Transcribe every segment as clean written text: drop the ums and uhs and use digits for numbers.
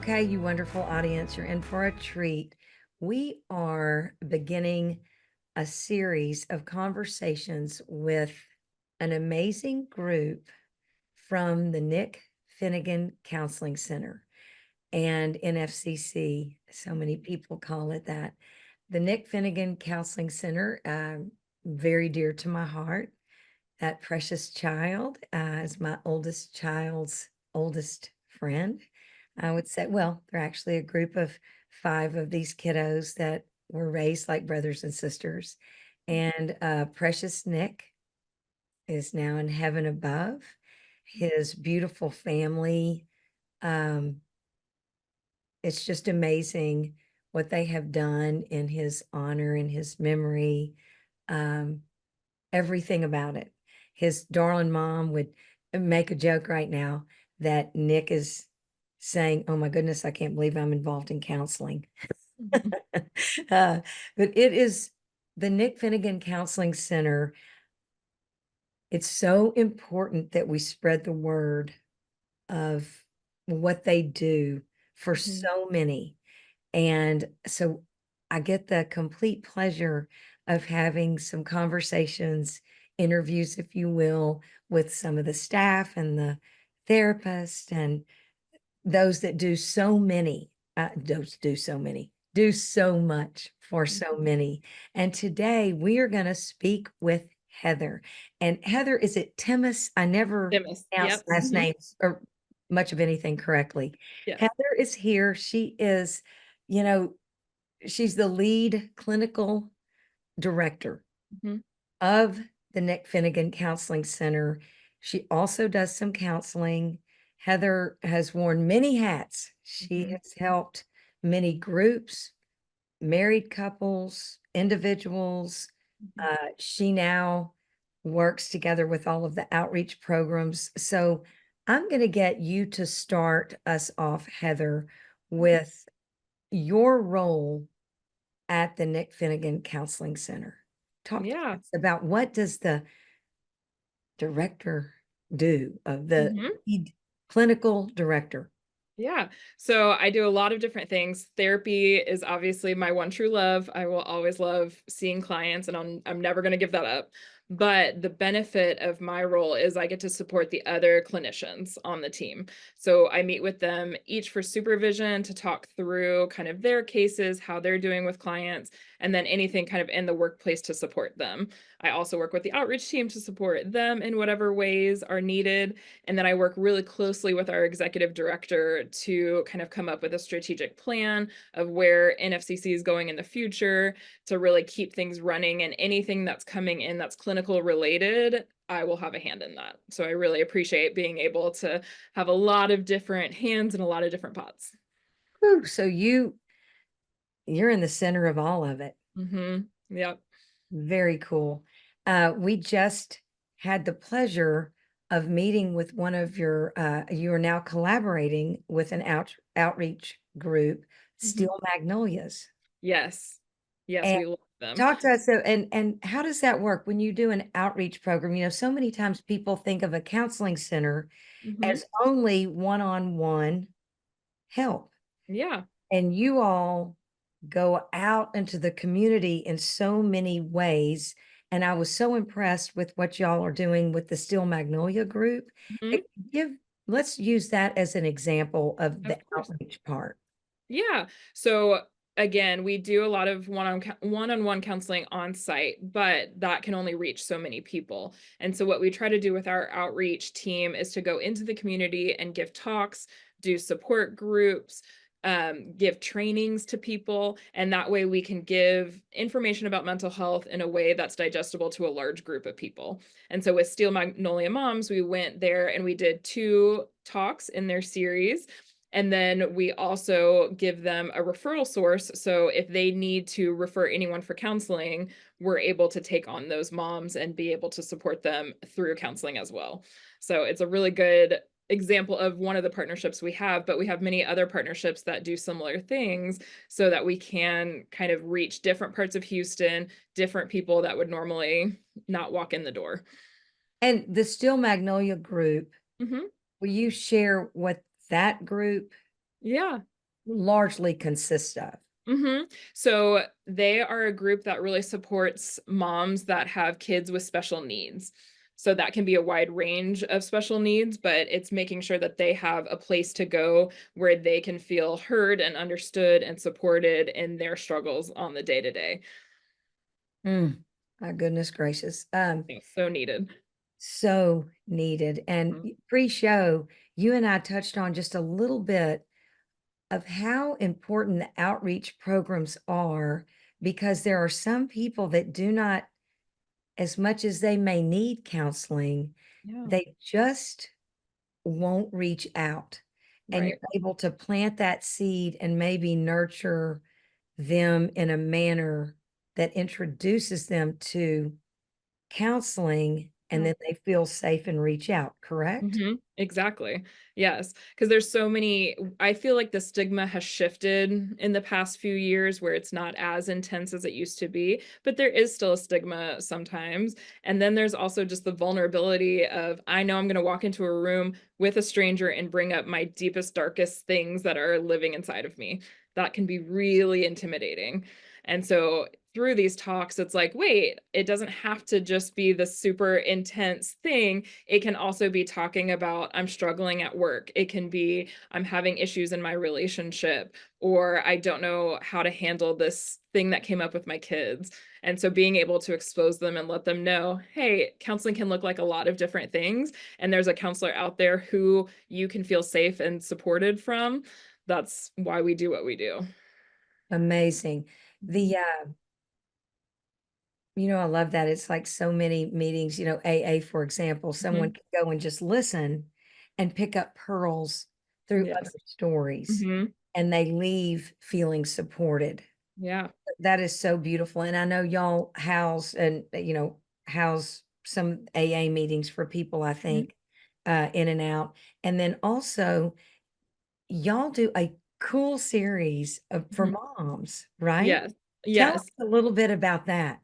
Okay, you wonderful audience, you're in for a treat. We are beginning a series of conversations with an amazing group from the Nick Finnegan Counseling Center and NFCC. So many people call it that. The Nick Finnegan Counseling Center, very dear to my heart. That precious child is my oldest child's oldest friend. I would say, well, they're actually a group of 5 of these kiddos that were raised like brothers and sisters. And precious Nick is now in heaven above. His beautiful family. Um, it's just amazing what they have done in his honor, in his memory, everything about it. His darling mom would make a joke right now that Nick is saying, "Oh my goodness, I can't believe I'm involved in counseling." Mhm. But it is the Nick Finnegan Counseling Center. It's so important that we spread the word of what they do for Mhm. so many. And so I get the complete pleasure of having some conversations, interviews, if you will, with some of the staff and the therapists and those that do so many, do so much for so Mhm. many. And today we are going to speak with Heather. And Heather, is it Timmis? I never Timmis. pronounce Yep. last Mhm. names or much of anything correctly. Yes. Heather is here. She is, you know, she's the lead clinical director Mhm. of the Nick Finnegan Counseling Center. She also does some counseling. Heather has worn many hats. She Mhm. has helped many groups, married couples, individuals. Mhm. She now works together with all of the outreach programs. So I'm going to get you to start us off, Heather, with your role at the Nick Finnegan Counseling Center. Talk to Yeah. us about what does the director do of the Mhm. lead clinical director? Yeah. So I do a lot of different things. Therapy is obviously my one true love. I will always love seeing clients and I'm never going to give that up. But the benefit of my role is I get to support the other clinicians on the team. So I meet with them each for supervision to talk through kind of their cases, how they're doing with clients, and then anything kind of in the workplace to support them. I also work with the outreach team to support them in whatever ways are needed. And then I work really closely with our executive director to kind of come up with a strategic plan of where NFCC is going in the future to really keep things running. And anything that's coming in that's clinical related, I will have a hand in that. So I really appreciate being able to have a lot of different hands and a lot of different pots. Whew, so you're in the center of all of it. Yep. Very cool. We just had the pleasure of meeting with one of your, you are now collaborating with an outreach group, Mhm. Steel Magnolias. Yes. Yes, And we love them. talk to us. So, and how does that work when you do an outreach program? So many times people think of a counseling center Mhm. as only one-on-one help. Yeah. And you all go out into the community in so many ways. And I was so impressed with what y'all are doing with the Steel Magnolia group. Eh, Mhm. Give, let's use that as an example of the Of course. outreach part. Yeah. So again, we do a lot of one-on-one counseling on site, but that can only reach so many people. And so what we try to do with our outreach team is to go into the community and give talks, do support groups, give trainings to people, and that way we can give information about mental health in a way that's digestible to a large group of people. And so with Steel Magnolia Moms, we went there and we did 2 talks in their series. And then we also give them a referral source. So if they need to refer anyone for counseling, we're able to take on those moms and be able to support them through counseling as well. So it's a really good example of one of the partnerships we have, but we have many other partnerships that do similar things so that we can kind of reach different parts of Houston, different people that would normally not walk in the door. And the Steel Magnolia group, Mhm. will you share what that group Yeah. largely consist of? So they are a group that really supports moms that have kids with special needs. So that can be a wide range of special needs, but it's making sure that they have a place to go where they can feel heard and understood and supported in their struggles on the day to day. Mm, my goodness gracious. So needed. So needed. And Mhm. pre-show, you and I touched on just a little bit of how important the outreach programs are, because there are some people that do not, as much as they may need counseling, Yeah. they just won't reach out. And Right. you're able to plant that seed and maybe nurture them in a manner that introduces them to counseling, and Yeah. then they feel safe and reach out, correct? Exactly. Yes, because there's so many. I feel like the stigma has shifted in the past few years where it's not as intense as it used to be, but there is still a stigma sometimes. And then there's also just the vulnerability of, I know I'm going to walk into a room with a stranger and bring up my deepest, darkest things that are living inside of me. That can be really intimidating. And so through these talks, it's like, wait, it doesn't have to just be the super intense thing. It can also be talking about, I'm struggling at work. It can be, I'm having issues in my relationship, or I don't know how to handle this thing that came up with my kids. And so being able to expose them and let them know, hey, counseling can look like a lot of different things. And there's a counselor out there who you can feel safe and supported from. That's why we do what we do. Amazing. Mhm. The, I love that. It's like so many meetings, AA, for example, someone Mhm. can go and just listen and pick up pearls through other Yes. stories, Mhm. and they leave feeling supported. Yeah. That is so beautiful. And I know y'all house some AA meetings for people, I Mhm. think, in and out. And then also, y'all do a cool series for Mhm. moms, right? Yes. Tell us Yes. a little bit about that.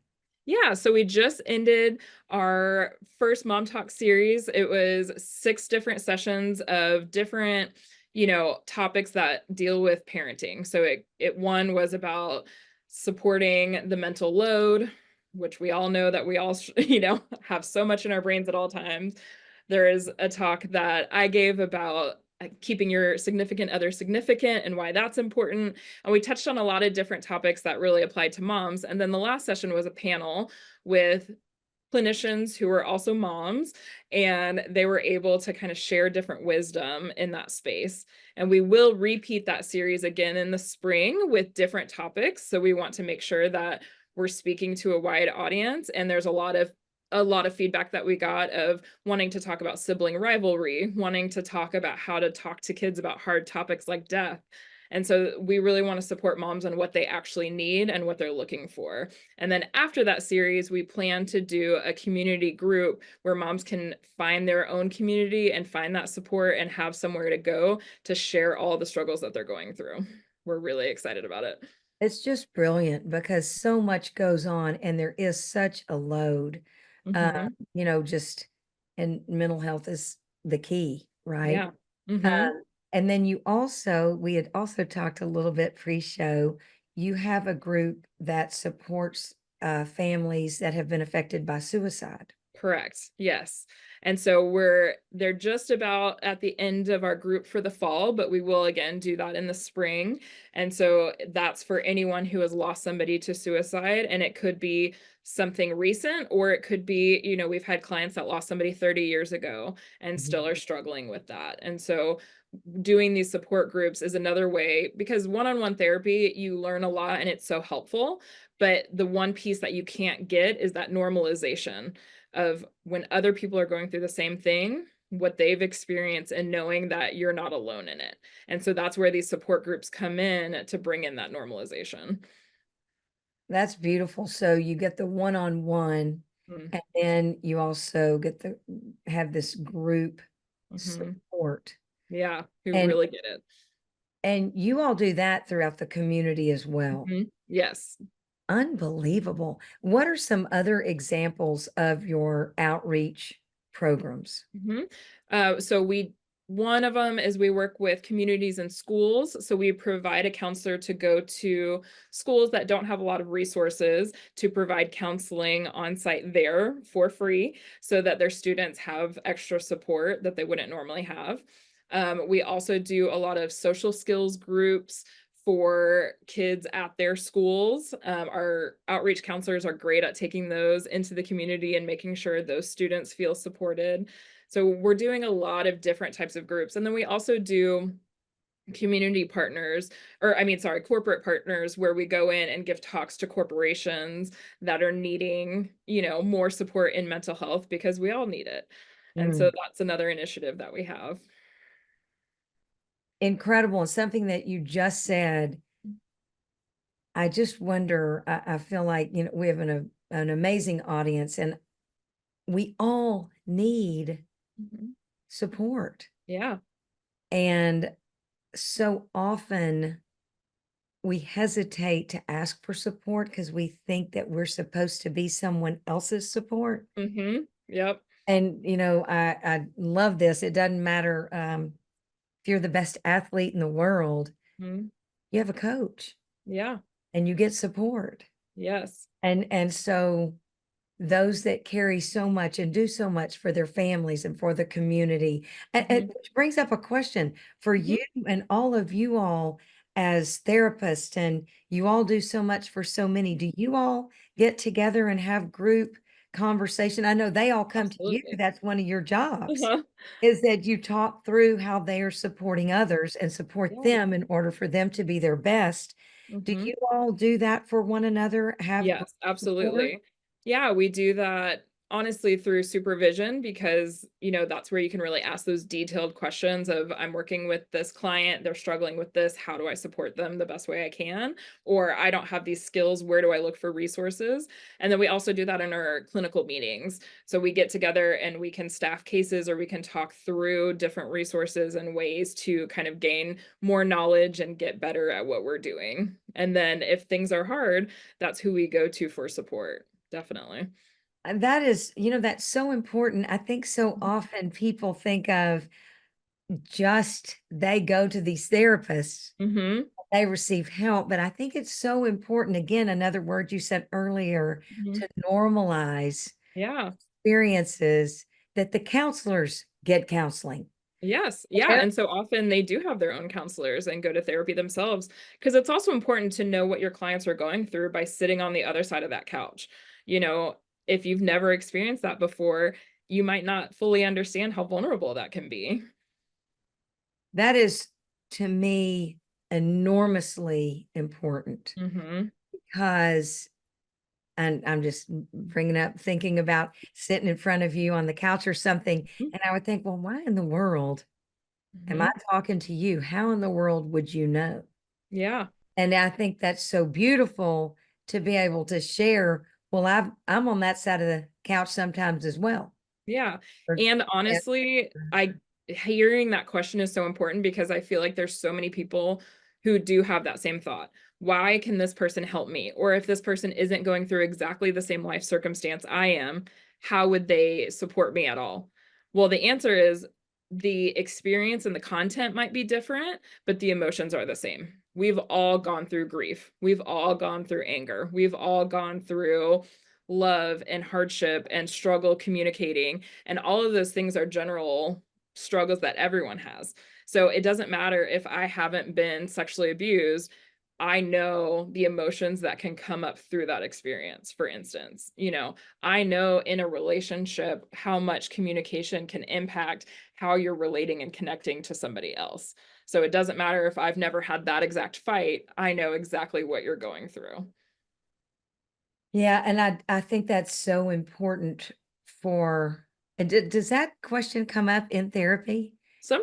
Yeah, so we just ended our first Mom Talk series. It was 6 different sessions of different, topics that deal with parenting. So it one was about supporting the mental load, which we all know that we all, have so much in our brains at all times. There is a talk that I gave about keeping your significant other significant and why that's important. And we touched on a lot of different topics that really apply to moms. And then the last session was a panel with clinicians who were also moms, and they were able to kind of share different wisdom in that space. And we will repeat that series again in the spring with different topics. So we want to make sure that we're speaking to a wide audience. And there's a lot of feedback that we got of wanting to talk about sibling rivalry, wanting to talk about how to talk to kids about hard topics like death. And so we really want to support moms on what they actually need and what they're looking for. And then after that series, we plan to do a community group where moms can find their own community and find that support and have somewhere to go to share all the struggles that they're going through. We're really excited about it. It's just brilliant because so much goes on and there is such a load. Hmm. Just and mental health is the key, right? Yeah. Hmm. And then we had also talked a little bit pre-show. You have a group that supports families that have been affected by suicide. Correct. Yes. And so they're just about at the end of our group for the fall, but we will again do that in the spring. And so that's for anyone who has lost somebody to suicide. And it could be something recent, or it could be, we've had clients that lost somebody 30 years ago and Mhm. still are struggling with that. And so doing these support groups is another way, because one-on-one therapy, you learn a lot and it's so helpful. But the one piece that you can't get is that normalization of when other people are going through the same thing, what they've experienced, and knowing that you're not alone in it. And so that's where these support groups come in to bring in that normalization. That's beautiful. So you get the one-on-one, Mm. and then you also have this group Mhm. support. Yeah, who And really get it. you all do that throughout the community as well. Yes. Unbelievable. What are some other examples of your outreach programs? So we One of them is we work with communities and schools. So we provide a counselor to go to schools that don't have a lot of resources to provide counseling on site there for free so that their students have extra support that they wouldn't normally have. We also do a lot of social skills groups for kids at their schools. Our outreach counselors are great at taking those into the community and making sure those students feel supported. So we're doing a lot of different types of groups. And then we also do community partners, or I mean, sorry, corporate partners, where we go in and give talks to corporations that are needing, more support in mental health because we all need it. And so Mm. that's another initiative that we have. Incredible. And something that you just said, I just wonder, I feel like, we have an amazing audience and we all need Mhm. support. Yeah. And so often we hesitate to ask for support because we think that we're supposed to be someone else's support. Yep. And, I love this. It doesn't matter if you're the best athlete in the world, Mhm. you have a coach Yeah. and you get support. Yes. And so those that carry so much and do so much for their families and for the community. And Mhm. which brings up a question for Mhm. you and all of you all as therapists, and you all do so much for so many. Do you all get together and have group conversation? I know they all come to you. Absolutely. That's one of your jobs, Uh-huh. is that you talk through how they are supporting others and support Yeah. them in order for them to be their best. Do Mhm. you all do that for one another? Have group Yes, support? absolutely. Yeah, we do that honestly through supervision because, that's where you can really ask those detailed questions of I'm working with this client, they're struggling with this, how do I support them the best way I can? Or I don't have these skills, where do I look for resources? And then we also do that in our clinical meetings. So we get together and we can staff cases or we can talk through different resources and ways to kind of gain more knowledge and get better at what we're doing. And then if things are hard, that's who we go to for support, definitely. And that is, that's so important. I think so Mhm. often people think of just they go to these therapists, Mhm, they receive help, but I think it's so important. Again, another word you said earlier, mhm. to normalize Yeah. experiences that the counselors get counseling. Yes, yeah, They're- and so often they do have their own counselors and go to therapy themselves because it's also important to know what your clients are going through by sitting on the other side of that couch. You know, if you've never experienced that before, you might not fully understand how vulnerable that can be. That is, to me, enormously important Mhm, because, and I'm just bringing up thinking about sitting in front of you on the couch or something. mhm, And I would think, well, why in the world am I mhm. talking to you? How in the world would you know? Yeah. And I think that's so beautiful to be able to share. Well, I'm on that side of the couch sometimes as well. Yeah, Or- and yeah. honestly, I hearing that question is so important because I feel like there's so many people who do have that same thought. Why can this person help me? Or if this person isn't going through exactly the same life circumstance I am, how would they support me at all? Well, the answer is the experience and the content might be different, but the emotions are the same. We've all gone through grief. We've all gone through anger. We've all gone through love and hardship and struggle communicating. And all of those things are general struggles that everyone has. So it doesn't matter if I haven't been sexually abused. I know the emotions that can come up through that experience. For instance, I know in a relationship how much communication can impact how you're relating and connecting to somebody else. So it doesn't matter if I've never had that exact fight, I know exactly what you're going through. Yeah, and I think that's so important for, and does that question come up in therapy?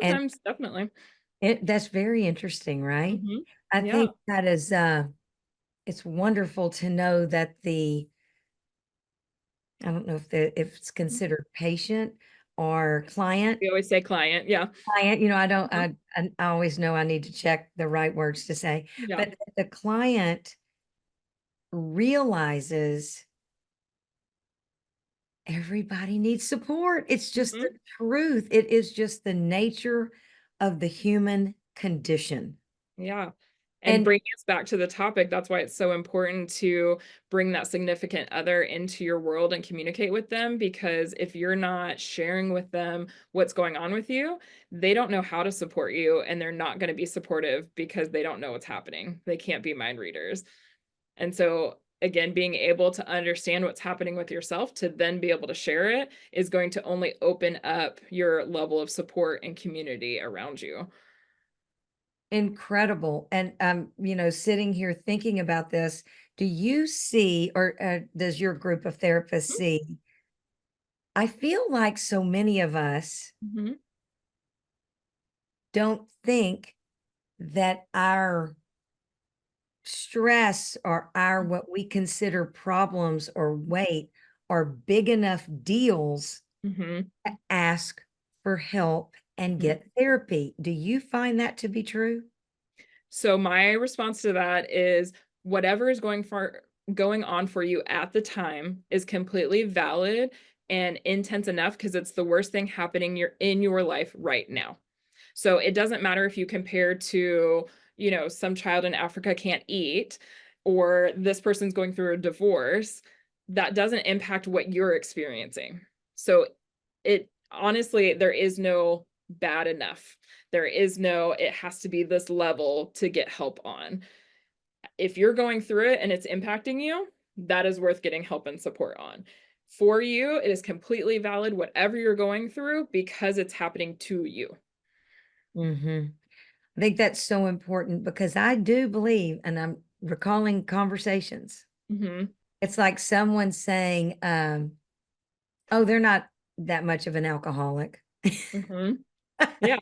And Sometimes, definitely. that's very interesting, right? Mhm. I Yeah. think that is it's wonderful to know that I don't know if it's considered patient or client. We always say client, yeah. Client, I don't, Uh-huh. I always know I need to check the right words to say, Yeah. but the client realizes everybody needs support. It's just Mhm. the truth. It is just the nature of the human condition. Yeah. And And bringing us back to the topic, that's why it's so important to bring that significant other into your world and communicate with them, because if you're not sharing with them what's going on with you, they don't know how to support you, and they're not going to be supportive because they don't know what's happening. They can't be mind readers. And so, again, being able to understand what's happening with yourself to then be able to share it is going to only open up your level of support and community around you. incredible. And sitting here thinking about this, do you see, or does your group of therapists see? I feel like so many of us Mhm. don't think that our stress or our what we consider problems or weight are big enough deals Mhm. to ask for help and Mhm. get therapy. Do you find that to be true? So my response to that is whatever is going on for you at the time is completely valid and intense enough because it's the worst thing happening in your life right now. So it doesn't matter if you compare to, some child in Africa can't eat or this person's going through a divorce, that doesn't impact what you're experiencing. So it honestly, there is no bad enough. There is no, it has to be this level to get help on. If you're going through it and it's impacting you, that is worth getting help and support on. For you, it is completely valid, whatever you're going through, because it's happening to you. Mhm. I think that's so important because I do believe, and I'm recalling conversations. Mhm. It's like someone saying, "Oh, they're not that much of an alcoholic," Mhm. Yeah.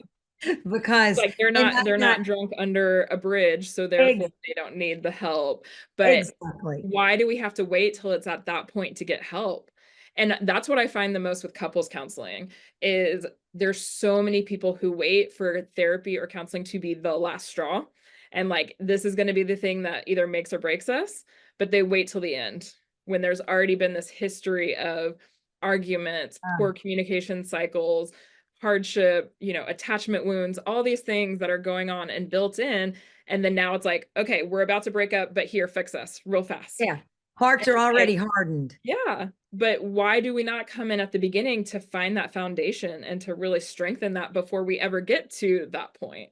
because Like, they're they not might they're not not drunk under a bridge, so therefore ex they don't need the help. But exactly. why do we have to wait till it's at that point to get help? And that's what I find the most with couples counseling is there's so many people who wait for therapy or counseling to be the last straw. And like this is going to be the thing that either makes or breaks us, but they wait till the end when there's already been this history of arguments, poor Ah, communication cycles, hardship, attachment wounds, all these things that are going on and built in. And then now it's like, okay, we're about to break up, but here, fix us real fast. yeah. Hearts And are it's like, already hardened. yeah, but why do we not come in at the beginning to find that foundation and to really strengthen that before we ever get to that point?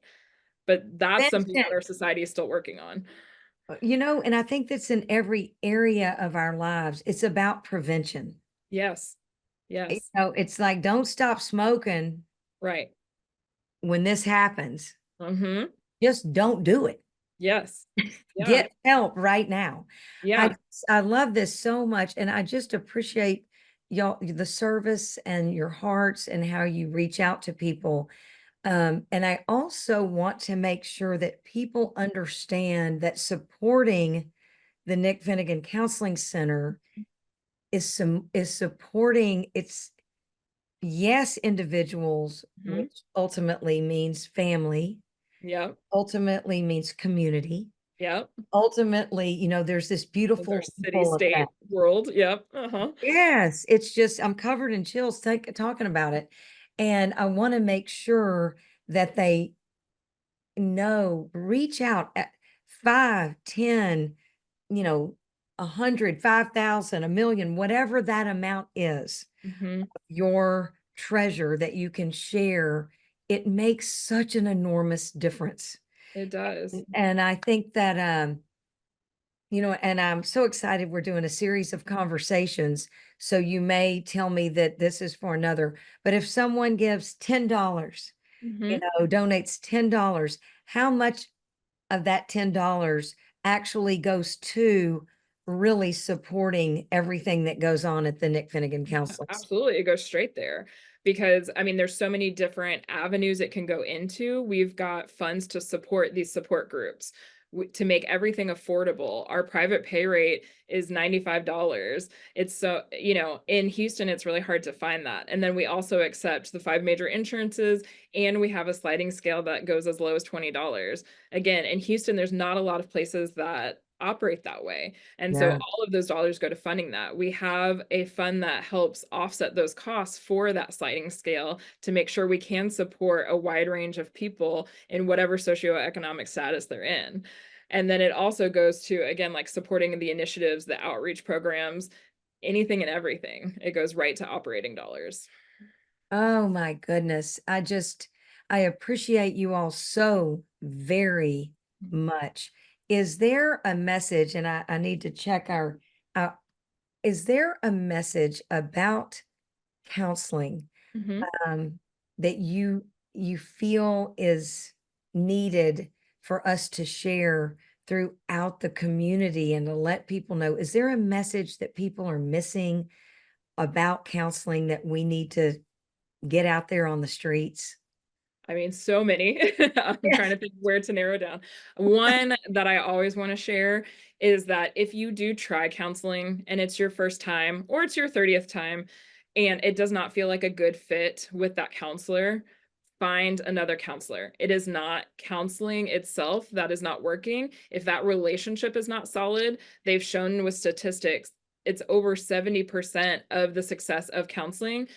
But that's something that Prevention, our society is still working on. and I think that's in every area of our lives. It's about prevention. Yes. Yes. It's like, don't stop smoking Right. when this happens. Mhm. Just don't do it. Yes. Yeah. Get help right now. I Yeah. I love this so much, and I just appreciate y'all the service and your hearts and how you reach out to people. And I also want to make sure that people understand that supporting the Nick Finnegan Counseling Center is supporting its yes, individuals, Mhm. which ultimately means family, Yep. ultimately means community. Yep. Ultimately, there's this With our beautiful city ripple effect. state world. Yep. Uh-huh. Yes, it's just I'm covered in chills talking about it. And I want to make sure that they know, reach out at 5, 10, 100, 5,000, a million, whatever that amount is, Mhm. your treasure that you can share. It makes such an enormous difference. It does. And I think that and I'm so excited we're doing a series of conversations. So you may tell me that this is for another, but if someone gives $10, Mhm. donates $10, how much of that $10 actually goes to really supporting everything that goes on at the Nick Finnegan Counseling Center? Absolutely, it goes straight there because I mean, there's so many different avenues it can go into. We've got funds to support these support groups to make everything affordable. Our private pay rate is $95. It's so, in Houston, it's really hard to find that. And then we also accept the five major insurances and we have a sliding scale that goes as low as $20. Again, in Houston, there's not a lot of places that operate that way. And so Yeah. all of those dollars go to funding that. We have a fund that helps offset those costs for that sliding scale to make sure we can support a wide range of people in whatever socioeconomic status they're in. And then it also goes to, again, like supporting the initiatives, the outreach programs, anything and everything. It goes right to operating dollars. Oh my goodness. I appreciate you all so very much. Is there a message, and I need to check uh, is there a message about counseling Mhm. um, that you feel is needed for us to share throughout the community and to let people know? Is there a message that people are missing about counseling that we need to get out there on the streets? I mean, so many. I'm Yeah. trying to think where to narrow down. One that I always want to share is that if you do try counseling and it's your first time or it's your 30th time and it does not feel like a good fit with that counselor, find another counselor. It is not counseling itself that is not working. If that relationship is not solid, they've shown with statistics, it's over 70% of the success of counseling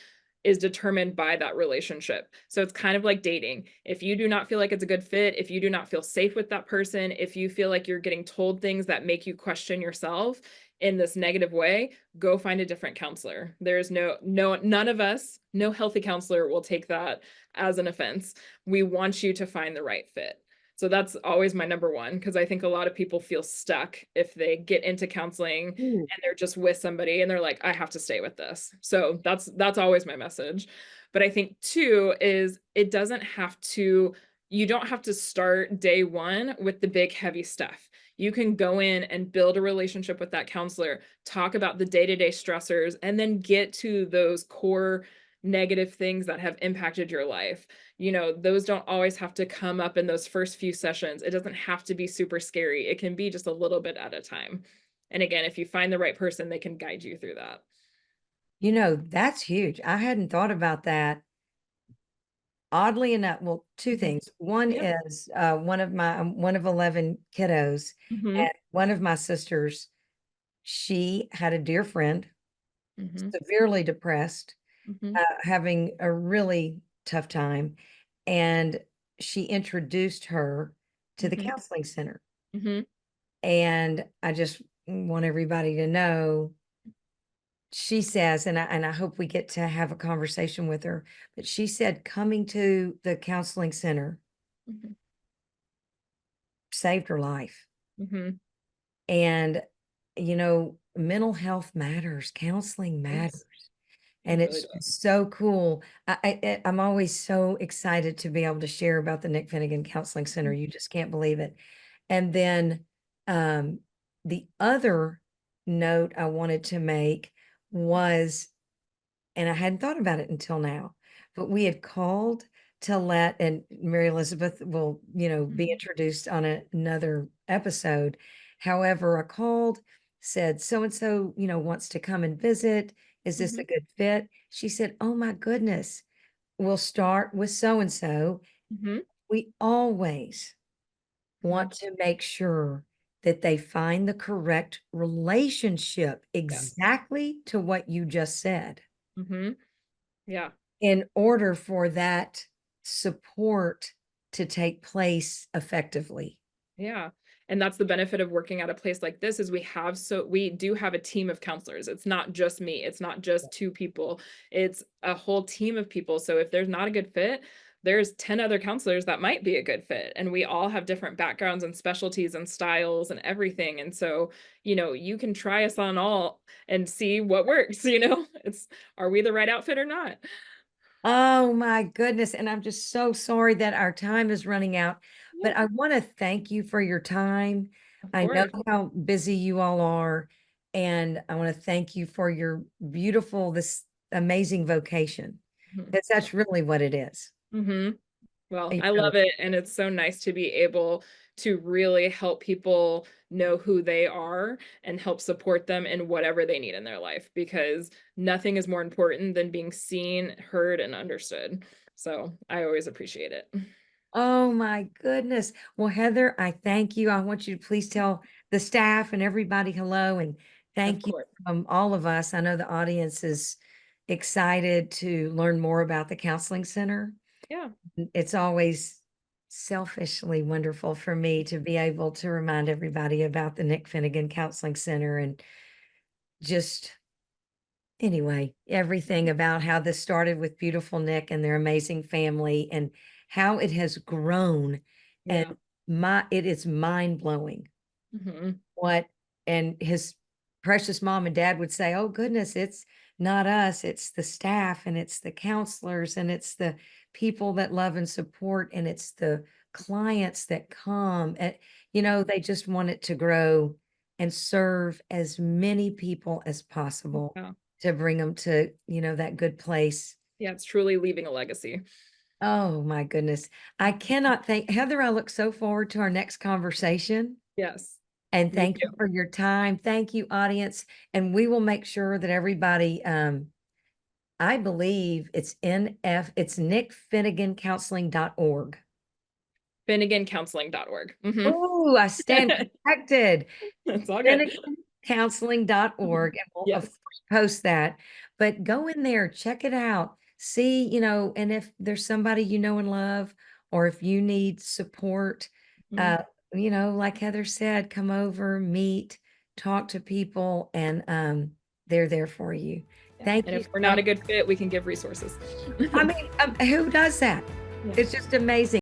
is determined by that relationship. So it's kind of like dating. If you do not feel like it's a good fit, if you do not feel safe with that person, if you feel like you're getting told things that make you question yourself in this negative way, go find a different counselor. There's none of us, no healthy counselor will take that as an offense. We want you to find the right fit. So that's always my number one, because I think a lot of people feel stuck if they get into counseling Ooh. and they're just with somebody and they're like, I have to stay with this. So that's always my message. But I think two is you don't have to start day one with the big heavy stuff. You can go in and build a relationship with that counselor, talk about the day-to-day stressors, and then get to those core negative things that have impacted your life. Those don't always have to come up in those first few sessions. It doesn't have to be super scary. It can be just a little bit at a time. And again, if you find the right person, they can guide you through that. That's huge. I hadn't thought about that. Oddly enough, well, two Mhm. things. One Yep. is one of 11 kiddos, Mhm. and one of my sisters, she had a dear friend, Mhm. severely depressed, Mhm. having a really tough time, and she introduced her to the Mhm. counseling center. Mhm. And I just want everybody to know, she says, and I hope we get to have a conversation with her, but she said coming to the counseling center Mhm. saved her life. Mhm. And, mental health matters, counseling matters. Yes, it And really it's does. just so cool. I'm always so excited to be able to share about the Nick Finnegan Counseling Center. You just can't believe it. And then um, the other note I wanted to make was, and I hadn't thought about it until now, but we had called to let, and Mary Elizabeth will, be Mhm. introduced on another episode. However, I called, said, so and so, wants to come and visit. Is this a Mhm. good fit? She said, oh my goodness, we'll start with so and so. Mhm. We always want Mhm. to make sure that they find the correct relationship Yeah. exactly to what you just said Mhm. Yeah. in order for that support to take place effectively. Yeah. And that's the benefit of working at a place like this is we do have a team of counselors. It's not just me. It's not just two people. It's a whole team of people. So if there's not a good fit, there's 10 other counselors that might be a good fit. And we all have different backgrounds and specialties and styles and everything. And so, you can try us on all and see what works, It's are we the right outfit or not? Oh my goodness. And I'm just so sorry that our time is running out, but Yeah, I want to thank you for your time. of I know course. how busy you all are, and I want to thank you for this amazing vocation, Mhm. because that's really what it is. Mhm. Well, You I know, love it, and it's so nice to be able to really help people know who they are and help support them in whatever they need in their life, because nothing is more important than being seen, heard, and understood. So, I always appreciate it. oh my goodness. Well, Heather, I thank you. I want you to please tell the staff and everybody hello, and Of thank you course. from all of us. I know the audience is excited to learn more about the counseling center. Yeah. It's always selfishly wonderful for me to be able to remind everybody about the Nick Finnegan Counseling Center and just anyway, everything about how this started with beautiful Nick and their amazing family and how it has grown. And Yeah. it is mind blowing Mhm. what and his precious mom and dad would say, "Oh goodness, it's not us, it's the staff and it's the counselors and it's the people that love and support and it's the clients that come." And they just want it to grow and serve as many people as possible Yeah. to bring them to, that good place. Yeah, it's truly leaving a legacy. Oh my goodness. I cannot thank Heather, I look so forward to our next conversation. Yes. And Me thank you too. for your time. Thank you, audience. And we will make sure that everybody, I believe it's nickfinnegancounseling.org. FinneganCounseling.org. Mhm. Oh, I stand corrected. It's all good. FinneganCounseling.org. And we'll, of Yes. course, post that. But go in there, check it out. See, and if there's somebody you know and love, or if you need support, Mhm. uh, like Heather said, come over, meet, talk to people, and they're there for you. Yeah, Thank and you if we're so not much. a good fit, we can give resources. I mean, who does that? Yeah. It's just amazing.